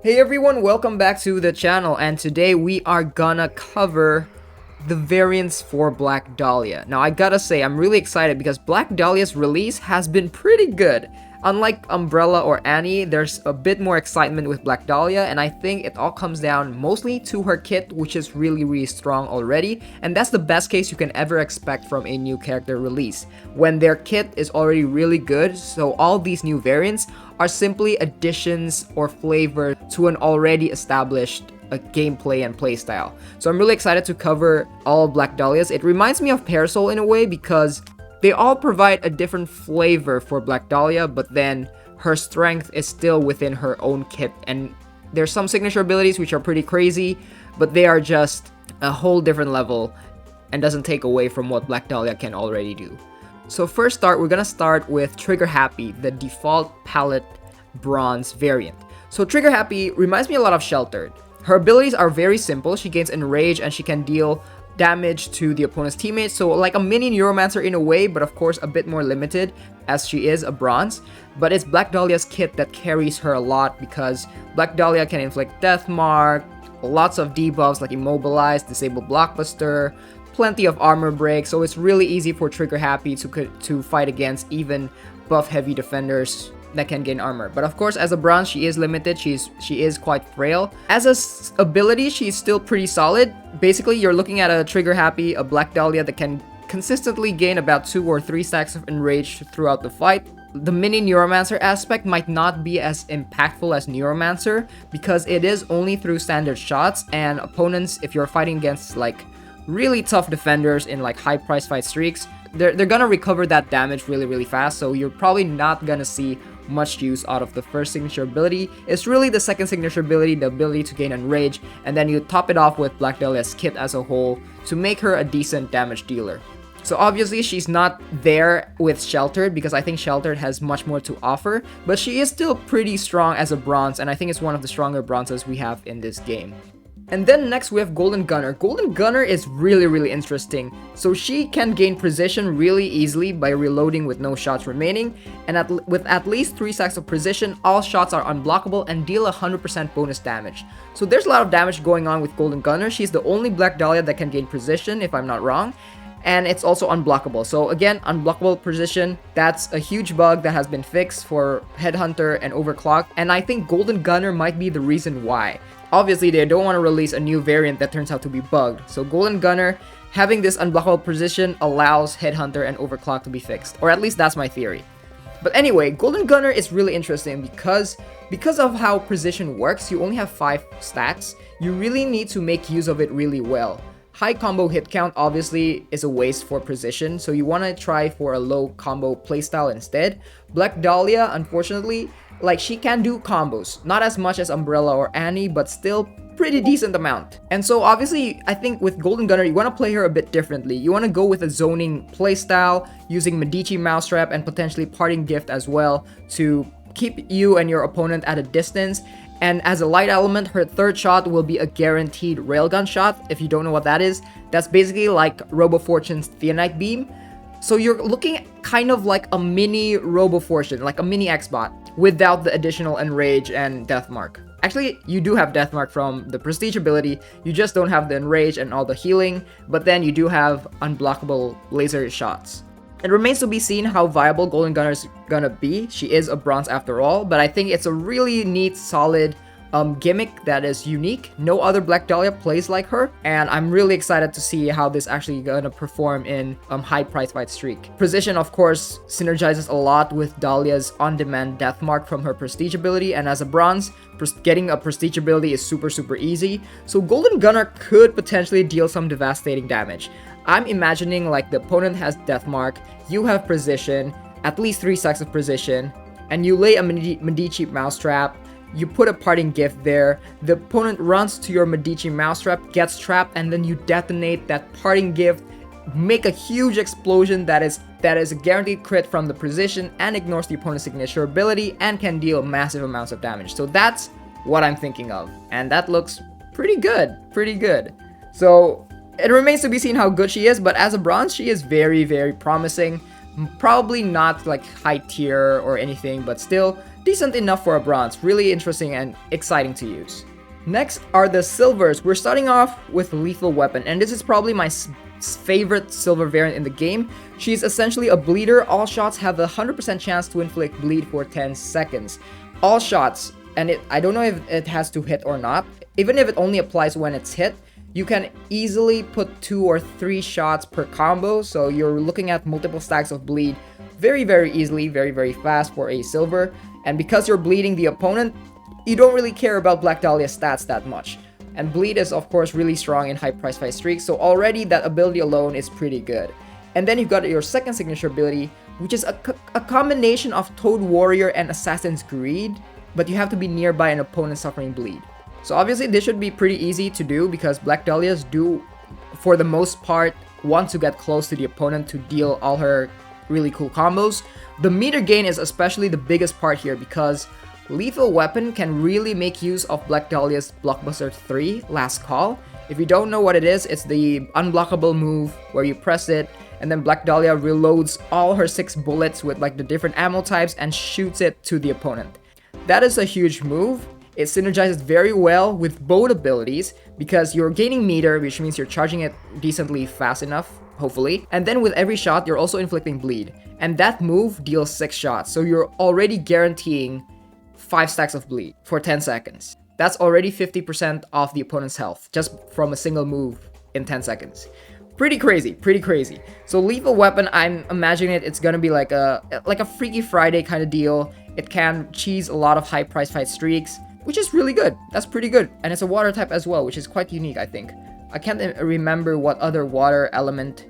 Hey everyone, welcome back to the channel, and today we are gonna cover the variants for Black Dahlia. Now I gotta say, I'm really excited because Black Dahlia's release has been pretty good. Unlike Umbrella or Annie, there's a bit more excitement with Black Dahlia, and I think it all comes down mostly to her kit, which is really strong already, and that's the best case you can ever expect from a new character release, when their kit is already really good. So all these new variants are simply additions or flavor to an already established gameplay and playstyle. So I'm really excited to cover all of Black Dahlia's. It reminds me of Parasol in a way because they all provide a different flavor for Black Dahlia, but then her strength is still within her own kit. And there's some signature abilities which are pretty crazy, but they are just a whole different level and doesn't take away from what Black Dahlia can already do. So we're gonna start with Trigger Happy, the default palette bronze variant. So Trigger Happy reminds me a lot of Sheltered. Her abilities are very simple. She gains Enrage and she can deal damage to the opponent's teammates, so like a mini Neuromancer in a way, but of course a bit more limited as she is a bronze. But it's Black Dahlia's kit that carries her a lot because Black Dahlia can inflict Death Mark, lots of debuffs like Immobilize, Disable Blockbuster, plenty of armor break, so it's really easy for Trigger Happy to fight against even buff heavy defenders that can gain armor. But of course, as a bronze, she is limited. She is quite frail. As a ability, she's still pretty solid. Basically, you're looking at a Trigger Happy, a Black Dahlia that can consistently gain about 2 or 3 stacks of Enrage throughout the fight. The mini Neuromancer aspect might not be as impactful as Neuromancer because it is only through standard shots, and opponents, if you're fighting against like really tough defenders in like high price fight streaks, they're gonna recover that damage really fast, so you're probably not gonna see much use out of the first signature ability. It's really the second signature ability, the ability to gain Enrage, and then you top it off with Black Dahlia's kit as a whole to make her a decent damage dealer. So obviously she's not there with Sheltered because I think Sheltered has much more to offer, but she is still pretty strong as a bronze, and I think it's one of the stronger bronzes we have in this game. And then next we have Golden Gunner. Golden Gunner is really interesting. So she can gain precision really easily by reloading with no shots remaining, and with at least 3 stacks of precision, all shots are unblockable and deal 100% bonus damage. So there's a lot of damage going on with Golden Gunner. She's the only Black Dahlia that can gain precision, if I'm not wrong. And it's also unblockable. So again, unblockable precision, that's a huge bug that has been fixed for Headhunter and Overclock, and I think Golden Gunner might be the reason why. Obviously, they don't want to release a new variant that turns out to be bugged, so Golden Gunner having this unblockable precision allows Headhunter and Overclock to be fixed, or at least that's my theory. But anyway, Golden Gunner is really interesting because of how precision works. You only have 5 stacks. You really need to make use of it really well. High combo hit count obviously is a waste for precision, so you want to try for a low combo playstyle instead. Black Dahlia, unfortunately, like she can do combos, not as much as Umbrella or Annie, but still pretty decent amount. And so obviously, I think with Golden Gunner, you want to play her a bit differently. You want to go with a zoning playstyle, using Medici Mousetrap and potentially Parting Gift as well to keep you and your opponent at a distance. And as a light element, her third shot will be a guaranteed railgun shot. If you don't know what that is, that's basically like Robo Fortune's Theonite Beam. So you're looking kind of like a mini Robo Fortune, like a mini X-Bot, without the additional Enrage and Death Mark. Actually, you do have Death Mark from the Prestige ability, you just don't have the Enrage and all the healing, but then you do have unblockable laser shots. It remains to be seen how viable Golden Gunner is gonna be. She is a bronze after all, but I think it's a really neat, solid gimmick that is unique. No other Black Dahlia plays like her, and I'm really excited to see how this actually gonna perform in high price fight streak. Precision, of course, synergizes a lot with Dahlia's on-demand Death Mark from her Prestige ability, and as a bronze, getting a Prestige ability is super easy. So Golden Gunner could potentially deal some devastating damage. I'm imagining like the opponent has Death Mark, you have precision, at least 3 stacks of precision, and you lay a Medici Mousetrap. You put a Parting Gift there, the opponent runs to your Medici Mousetrap, gets trapped, and then you detonate that Parting Gift, make a huge explosion that is a guaranteed crit from the precision and ignores the opponent's signature ability and can deal massive amounts of damage. So that's what I'm thinking of, and that looks pretty good. So it remains to be seen how good she is, but as a bronze, she is very promising. Probably not like high tier or anything, but still decent enough for a bronze. Really interesting and exciting to use. Next are the silvers. We're starting off with Lethal Weapon, and this is probably my favorite silver variant in the game. She's essentially a bleeder. All shots have a 100% chance to inflict bleed for 10 seconds. All shots, and I don't know if it has to hit or not. Even if it only applies when it's hit, you can easily put 2 or 3 shots per combo, so you're looking at multiple stacks of bleed very, very easily, very, very fast for a silver. And because you're bleeding the opponent, you don't really care about Black Dahlia's stats that much. And bleed is of course really strong in high price fight streaks, so already that ability alone is pretty good. And then you've got your second signature ability, which is a combination of Toad Warrior and Assassin's Greed, but you have to be nearby an opponent suffering bleed. So obviously this should be pretty easy to do because Black Dahlias do, for the most part, want to get close to the opponent to deal all her really cool combos. The meter gain is especially the biggest part here because Lethal Weapon can really make use of Black Dahlia's Blockbuster 3, Last Call. If you don't know what it is, it's the unblockable move where you press it and then Black Dahlia reloads all her 6 bullets with like the different ammo types and shoots it to the opponent. That is a huge move. It synergizes very well with both abilities because you're gaining meter, which means you're charging it decently fast enough, hopefully. And then with every shot, you're also inflicting bleed. And that move deals 6 shots, so you're already guaranteeing 5 stacks of bleed for 10 seconds. That's already 50% off the opponent's health just from a single move in 10 seconds. Pretty crazy, pretty crazy. So Lethal Weapon, I'm imagining it's gonna be like a Freaky Friday kind of deal. It can cheese a lot of high price fight streaks, which is really good. That's pretty good. And it's a water type as well, which is quite unique, I think. I can't remember what other water element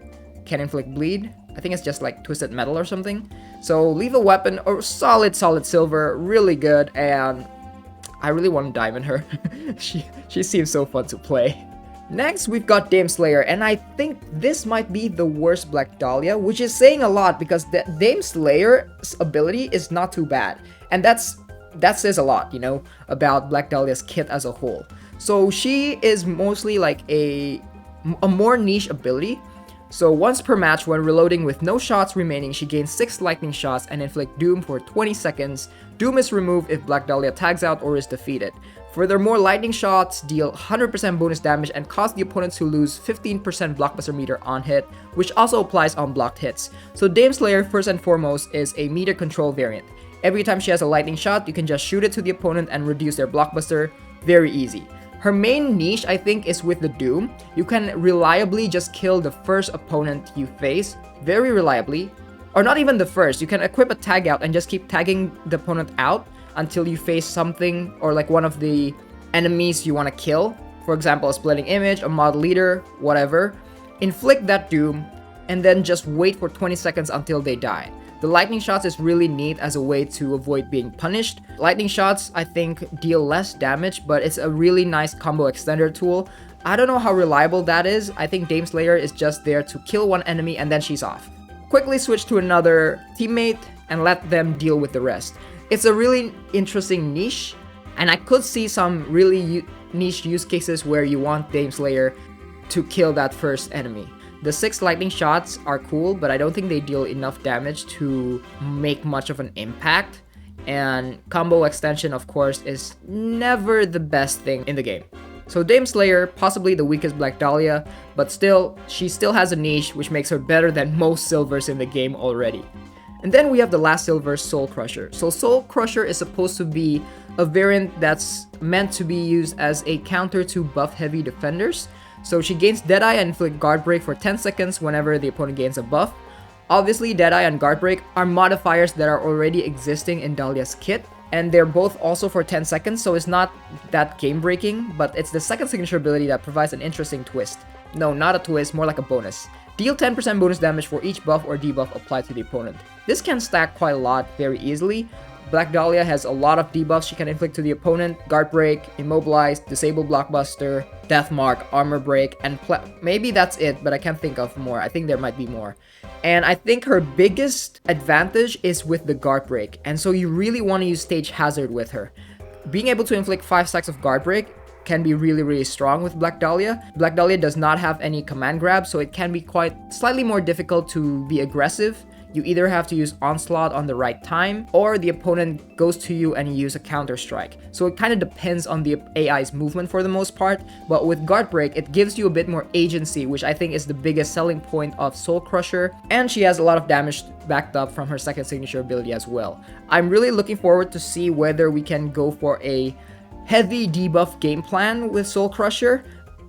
can inflict bleed. I think it's just like Twisted Metal or something. So Lethal Weapon, or solid silver, really good, and I really want to diamond her. she seems so fun to play. Next, we've got Dame Slayer, and I think this might be the worst Black Dahlia, which is saying a lot because the Dame Slayer's ability is not too bad, and that says a lot, you know, about Black Dahlia's kit as a whole. So she is mostly like a more niche ability. So once per match, when reloading with no shots remaining, she gains 6 lightning shots and inflict Doom for 20 seconds. Doom is removed if Black Dahlia tags out or is defeated. Furthermore, lightning shots deal 100% bonus damage and cause the opponent to lose 15% blockbuster meter on hit, which also applies on blocked hits. So Dame Slayer, first and foremost, is a meter control variant. Every time she has a lightning shot, you can just shoot it to the opponent and reduce their blockbuster. Very easy. Her main niche, I think, is with the Doom. You can reliably just kill the first opponent you face, very reliably. Or not even the first, you can equip a tag out and just keep tagging the opponent out until you face something or like one of the enemies you want to kill. For example, a Splitting Image, a Mod Leader, whatever. Inflict that Doom, and then just wait for 20 seconds until they die. The lightning shots is really neat as a way to avoid being punished. Lightning shots, I think, deal less damage, but it's a really nice combo extender tool. I don't know how reliable that is. I think Dame Slayer is just there to kill one enemy and then she's off. Quickly switch to another teammate and let them deal with the rest. It's a really interesting niche, and I could see some really niche use cases where you want Dame Slayer to kill that first enemy. The 6 lightning shots are cool, but I don't think they deal enough damage to make much of an impact. And combo extension, of course, is never the best thing in the game. So Dame Slayer, possibly the weakest Black Dahlia, but still, she still has a niche which makes her better than most silvers in the game already. And then we have the last silver, Soul Crusher. So Soul Crusher is supposed to be a variant that's meant to be used as a counter to buff heavy defenders. So she gains Deadeye and inflict Guard Break for 10 seconds whenever the opponent gains a buff. Obviously, Deadeye and Guard Break are modifiers that are already existing in Dahlia's kit, and they're both also for 10 seconds, so it's not that game-breaking, but it's the second signature ability that provides an interesting twist. No, not a twist, more like a bonus. Deal 10% bonus damage for each buff or debuff applied to the opponent. This can stack quite a lot very easily. Black Dahlia has a lot of debuffs she can inflict to the opponent: Guard Break, Immobilize, Disable Blockbuster, Death Mark, Armor Break, and maybe that's it, but I can't think of more. I think there might be more. And I think her biggest advantage is with the Guard Break, and so you really want to use Stage Hazard with her. Being able to inflict 5 stacks of Guard Break can be really strong with Black Dahlia. Black Dahlia does not have any command grab, so it can be slightly more difficult to be aggressive. you either have to use Onslaught on the right time, or the opponent goes to you and you use a counter strike. So it kind of depends on the AI's movement for the most part, but with Guard Break, it gives you a bit more agency, which I think is the biggest selling point of Soul Crusher, and she has a lot of damage backed up from her second signature ability as well. I'm really looking forward to see whether we can go for a heavy debuff game plan with Soul Crusher,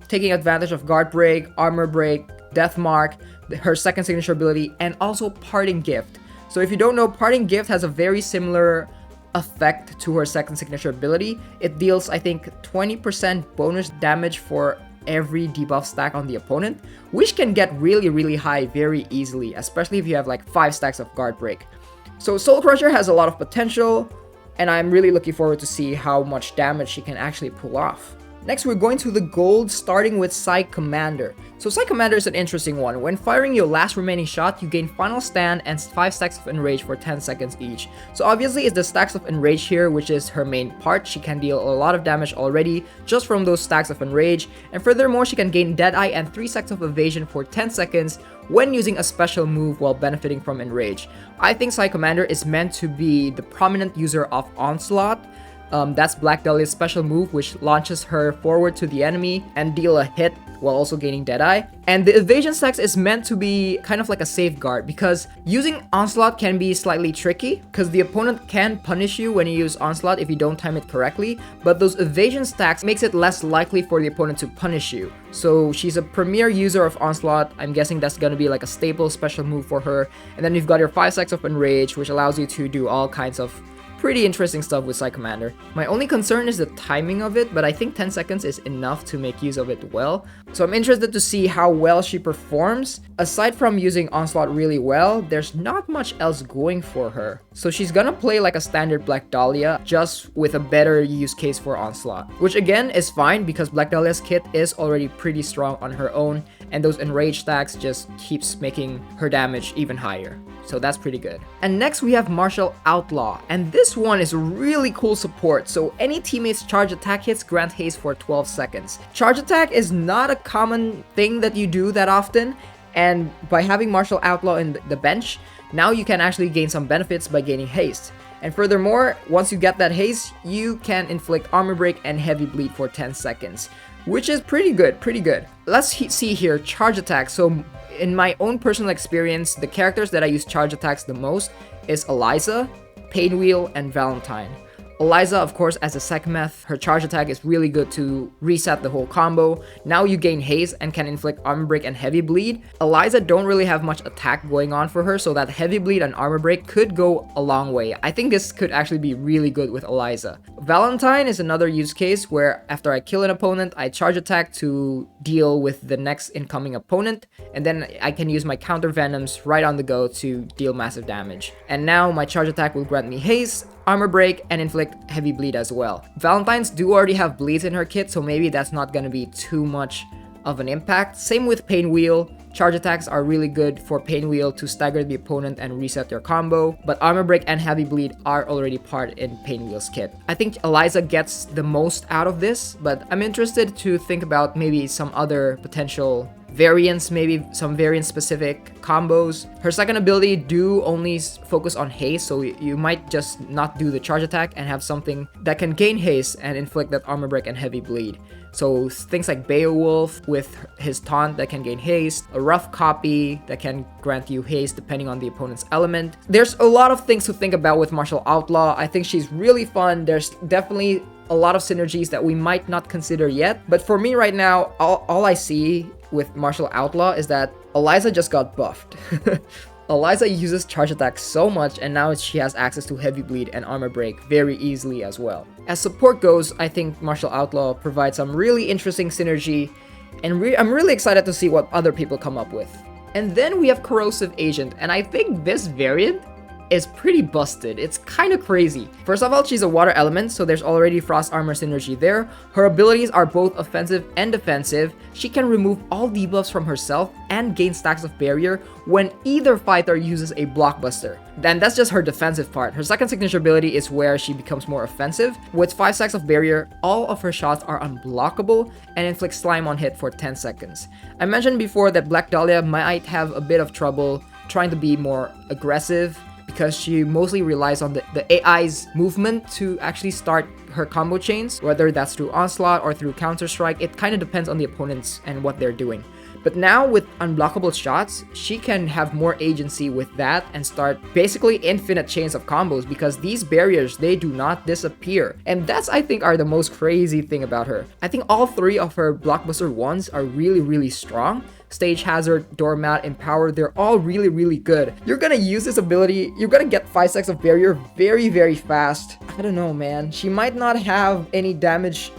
taking advantage of Guard Break, Armor Break, Death Mark, her second signature ability, and also Parting Gift. So if you don't know, Parting Gift has a very similar effect to her second signature ability. It deals, I think, 20% bonus damage for every debuff stack on the opponent, which can get really high very easily, especially if you have like 5 stacks of Guard Break. So Soul Crusher has a lot of potential, and I'm really looking forward to see how much damage she can actually pull off. Next, we're going to the gold, starting with Psycommander. So Psycommander is an interesting one. When firing your last remaining shot, you gain Final Stand and 5 stacks of Enrage for 10 seconds each. So obviously it's the stacks of Enrage here, which is her main part. She can deal a lot of damage already just from those stacks of Enrage. And furthermore, she can gain Deadeye and 3 stacks of Evasion for 10 seconds when using a special move while benefiting from Enrage. I think Psycommander is meant to be the prominent user of Onslaught. That's Black Dahlia's special move, which launches her forward to the enemy and deal a hit while also gaining Deadeye. And the evasion stacks is meant to be kind of like a safeguard, because using Onslaught can be slightly tricky, because the opponent can punish you when you use Onslaught if you don't time it correctly, but those evasion stacks makes it less likely for the opponent to punish you. So she's a premier user of Onslaught. I'm guessing that's gonna be like a staple special move for her. And then you've got your 5 stacks of Enrage, which allows you to do all kinds of pretty interesting stuff with Psycommander. My only concern is the timing of it, but I think 10 seconds is enough to make use of it well. So I'm interested to see how well she performs. Aside from using Onslaught really well, there's not much else going for her. So she's gonna play like a standard Black Dahlia, just with a better use case for Onslaught. Which again is fine, because Black Dahlia's kit is already pretty strong on her own, and those Enrage stacks just keeps making her damage even higher. So that's pretty good. And next we have Martial Outlaw, and this one is really cool support. So any teammate's charge attack hits grant haste for 12 seconds. Charge attack is not a common thing that you do that often, and by having Martial Outlaw in the bench, now you can actually gain some benefits by gaining haste. And furthermore, once you get that haste, you can inflict Armor Break and Heavy Bleed for 10 seconds, which is pretty good. Let's see here, charge attack. So in my own personal experience, the characters that I use charge attacks the most is Eliza, Painwheel, and Valentine. Eliza, of course, as a Sekhmeth, her charge attack is really good to reset the whole combo. Now you gain haste and can inflict Armor Break and Heavy Bleed. Eliza don't really have much attack going on for her, so that Heavy Bleed and Armor Break could go a long way. I think this could actually be really good with Eliza. Valentine is another use case where after I kill an opponent, I charge attack to deal with the next incoming opponent, and then I can use my counter venoms right on the go to deal massive damage. And now my charge attack will grant me haste, Armor Break, and inflict Heavy Bleed as well. Valentine's do already have bleeds in her kit, so maybe that's not gonna be too much of an impact. Same with Painwheel. Charge attacks are really good for Painwheel to stagger the opponent and reset their combo, but Armor Break and Heavy Bleed are already part in Painwheel's kit. I think Eliza gets the most out of this, but I'm interested to think about maybe some other potential variants, maybe some variant specific combos. Her second ability do only focus on haste, so you might just not do the charge attack and have something that can gain haste and inflict that Armor Break and Heavy Bleed. So things like Beowulf with his taunt that can gain haste, a rough copy that can grant you haste depending on the opponent's element. There's a lot of things to think about with Martial Outlaw. I think she's really fun. There's definitely a lot of synergies that we might not consider yet, but for me right now, all I see with Martial Outlaw is that Eliza just got buffed. Eliza uses charge attack so much, and now she has access to Heavy Bleed and Armor Break very easily as well. As support goes, I think Martial Outlaw provides some really interesting synergy, and I'm really excited to see what other people come up with. And then we have Corrosive Agent, and I think this variant is pretty busted. It's kind of crazy. First of all, she's a water element, so there's already frost armor synergy there. Her abilities are both offensive and defensive. She can remove all debuffs from herself and gain stacks of barrier when either fighter uses a blockbuster. Then that's just her defensive part. Her second signature ability is where she becomes more offensive. With 5 stacks of barrier, all of her shots are unblockable and inflict slime on hit for 10 seconds. I mentioned before that Black Dahlia might have a bit of trouble trying to be more aggressive because she mostly relies on the AI's movement to actually start her combo chains, whether that's through Onslaught or through Counter-Strike. It kind of depends on the opponents and what they're doing. But now with unblockable shots, she can have more agency with that and start basically infinite chains of combos because these barriers, they do not disappear. And that's, I think, are the most crazy thing about her. I think all 3 of her blockbuster ones are really, really strong. Stage Hazard, Doormat, Empower, they're all really, really good. You're gonna use this ability, you're gonna get 5 stacks of barrier very, very fast. I don't know, man. She might not have any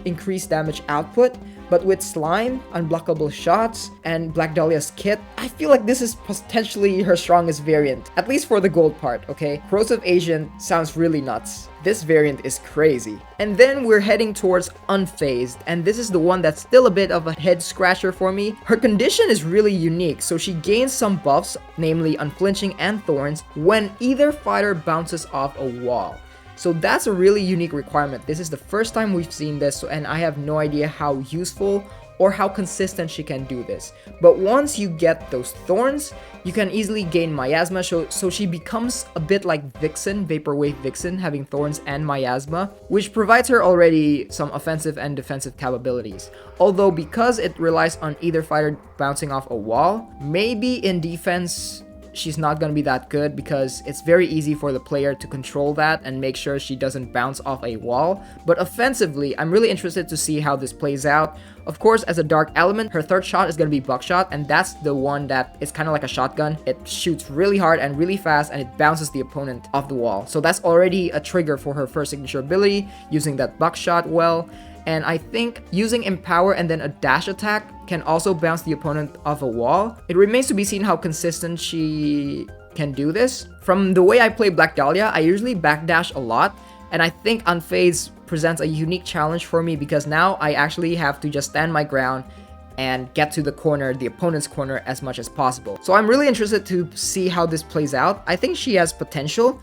increased damage output, but with Slime, Unblockable Shots, and Black Dahlia's kit, I feel like this is potentially her strongest variant, at least for the gold part, okay? Corrosive Agent sounds really nuts. This variant is crazy. And then we're heading towards Unfazed, and this is the one that's still a bit of a head scratcher for me. Her condition is really unique, so she gains some buffs, namely Unflinching and Thorns, when either fighter bounces off a wall. So that's a really unique requirement. This is the first time we've seen this, and I have no idea how useful or how consistent she can do this. But once you get those Thorns, you can easily gain Miasma, so she becomes a bit like Vixen, Vaporwave Vixen, having Thorns and Miasma, which provides her already some offensive and defensive capabilities. Although because it relies on either fighter bouncing off a wall, maybe in defense, she's not going to be that good because it's very easy for the player to control that and make sure she doesn't bounce off a wall. But offensively, I'm really interested to see how this plays out. Of course, as a dark element, her third shot is going to be Buckshot, and that's the one that is kind of like a shotgun. It shoots really hard and really fast, and it bounces the opponent off the wall. So that's already a trigger for her first signature ability, using that Buckshot well. And I think using Empower and then a dash attack can also bounce the opponent off a wall. It remains to be seen how consistent she can do this. From the way I play Black Dahlia, I usually backdash a lot, and I think Unfazed presents a unique challenge for me because now I actually have to just stand my ground and get to the corner, the opponent's corner, as much as possible. So I'm really interested to see how this plays out. I think she has potential.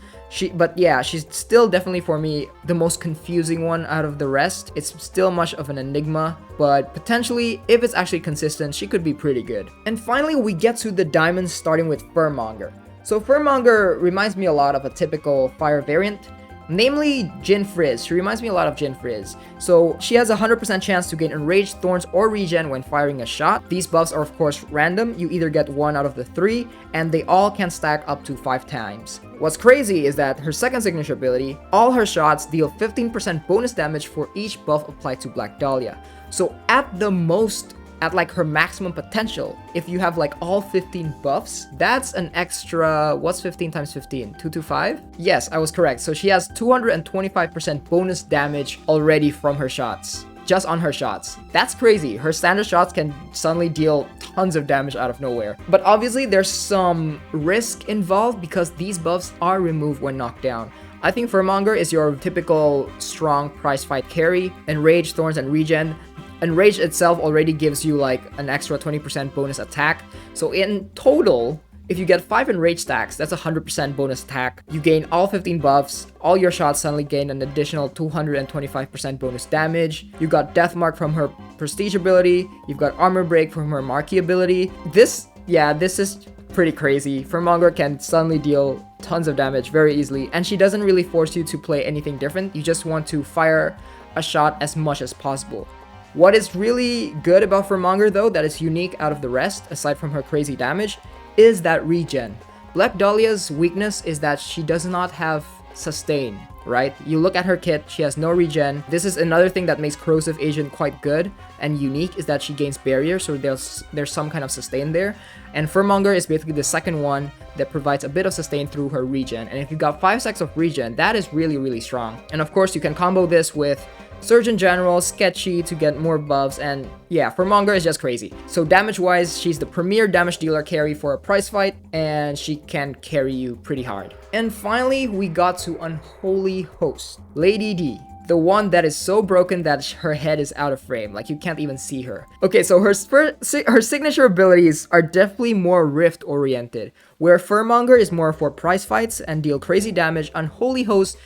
But yeah, she's still definitely for me the most confusing one out of the rest. It's still much of an enigma, but potentially, if it's actually consistent, she could be pretty good. And finally, we get to the diamonds, starting with Monger. So Monger reminds me a lot of a typical fire variant, namely Jin Frizz. She reminds me a lot of Jin Frizz. So she has a 100% chance to gain Enraged, Thorns, or Regen when firing a shot. These buffs are of course random. You either get 1 out of the 3, and they all can stack up to 5 times. What's crazy is that her second signature ability, all her shots deal 15% bonus damage for each buff applied to Black Dahlia. So at the most, at like her maximum potential, if you have like all 15 buffs, that's an extra, what's 15 times 15? 225? Yes, I was correct. So she has 225% bonus damage already from her shots. Just on her shots. That's crazy. Her standard shots can suddenly deal tons of damage out of nowhere. But obviously there's some risk involved because these buffs are removed when knocked down. I think Monger is your typical strong prize fight carry. Enrage, Thorns, and Regen. Enrage itself already gives you like an extra 20% bonus attack. So in total, if you get 5 Enrage stacks, that's 100% bonus attack. You gain all 15 buffs. All your shots suddenly gain an additional 225% bonus damage. You got Death Mark from her Prestige ability. You've got Armor Break from her Marquee ability. This is pretty crazy. Monger can suddenly deal tons of damage very easily, and she doesn't really force you to play anything different. You just want to fire a shot as much as possible. What is really good about Monger though, that is unique out of the rest, aside from her crazy damage, is that regen. Black Dahlia's weakness is that she does not have sustain, right? You look at her kit, she has no regen. This is another thing that makes Corrosive Agent quite good and unique, is that she gains barrier, so there's some kind of sustain there. And Monger is basically the second one that provides a bit of sustain through her regen. And if you got 5 stacks of regen, that is really, really strong. And of course, you can combo this with Surgeon General, Sketchy to get more buffs, and yeah, Monger is just crazy. So damage-wise, she's the premier damage dealer carry for a prize fight, and she can carry you pretty hard. And finally, we got to Unholy Host, Lady D. The one that is so broken that her head is out of frame, like you can't even see her. Okay, so her signature abilities are definitely more Rift oriented, where Monger is more for prize fights and deal crazy damage. Unholy Host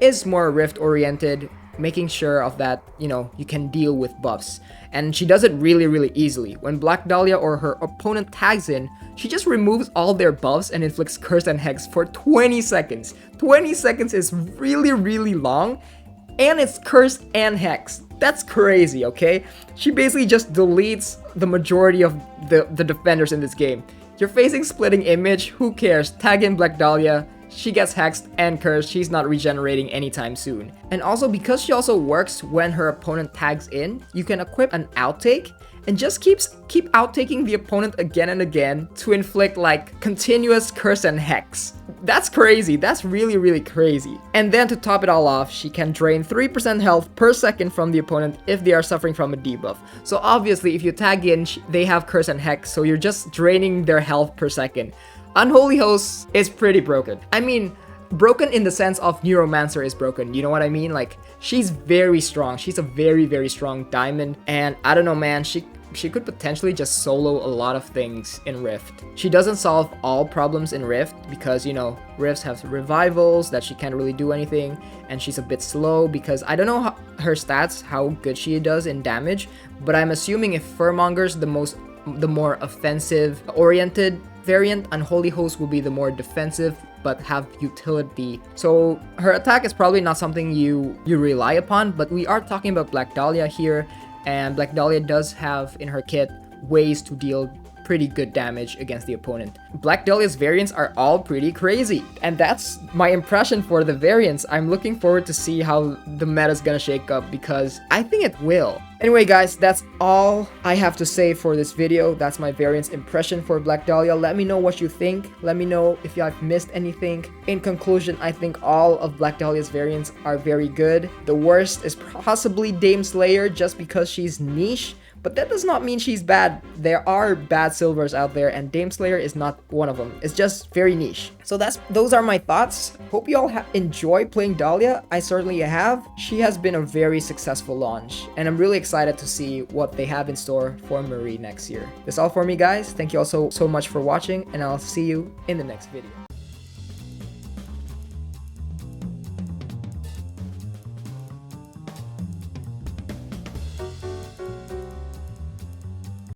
is more Rift oriented, making sure of that, you know, you can deal with buffs. And she does it really, really easily. When Black Dahlia or her opponent tags in, she just removes all their buffs and inflicts Curse and Hex for 20 seconds. 20 seconds is really, really long, and it's Curse and Hex. That's crazy, okay? She basically just deletes the majority of the defenders in this game. You're facing Splitting Image, who cares? Tag in Black Dahlia, she gets hexed and cursed, she's not regenerating anytime soon. And also, because she also works when her opponent tags in, you can equip an outtake and just keep outtaking the opponent again and again to inflict like continuous curse and hex. That's crazy. That's really, really crazy. And then to top it all off, she can drain 3% health per second from the opponent if they are suffering from a debuff. So obviously, if you tag in, they have curse and hex, so you're just draining their health per second. Unholy Host is pretty broken. I mean, broken in the sense of Neuromancer is broken, you know what I mean? Like, she's very strong. She's a very, very strong diamond, and I don't know, man, she could potentially just solo a lot of things in Rift. She doesn't solve all problems in Rift because, you know, Rifts have revivals that she can't really do anything, and she's a bit slow because I don't know her stats, how good she does in damage, but I'm assuming if Furmonger's the more offensive oriented variant, Unholy Host will be the more defensive but have utility. So her attack is probably not something you rely upon, but we are talking about Black Dahlia here, and Black Dahlia does have in her kit ways to deal pretty good damage against the opponent. Black Dahlia's variants are all pretty crazy, and that's my impression for the variants. I'm looking forward to see how the meta's gonna shake up because I think it will. Anyway guys, that's all I have to say for this video. That's my variants impression for Black Dahlia. Let me know what you think. Let me know if I've missed anything. In conclusion, I think all of Black Dahlia's variants are very good. The worst is possibly Dame Slayer just because she's niche, but that does not mean she's bad. There are bad silvers out there, and Dame Slayer is not one of them. It's just very niche. So those are my thoughts. Hope you all enjoy playing Dahlia. I certainly have. She has been a very successful launch, and I'm really excited to see what they have in store for Marie next year. That's all for me, guys. Thank you all so much for watching, and I'll see you in the next video.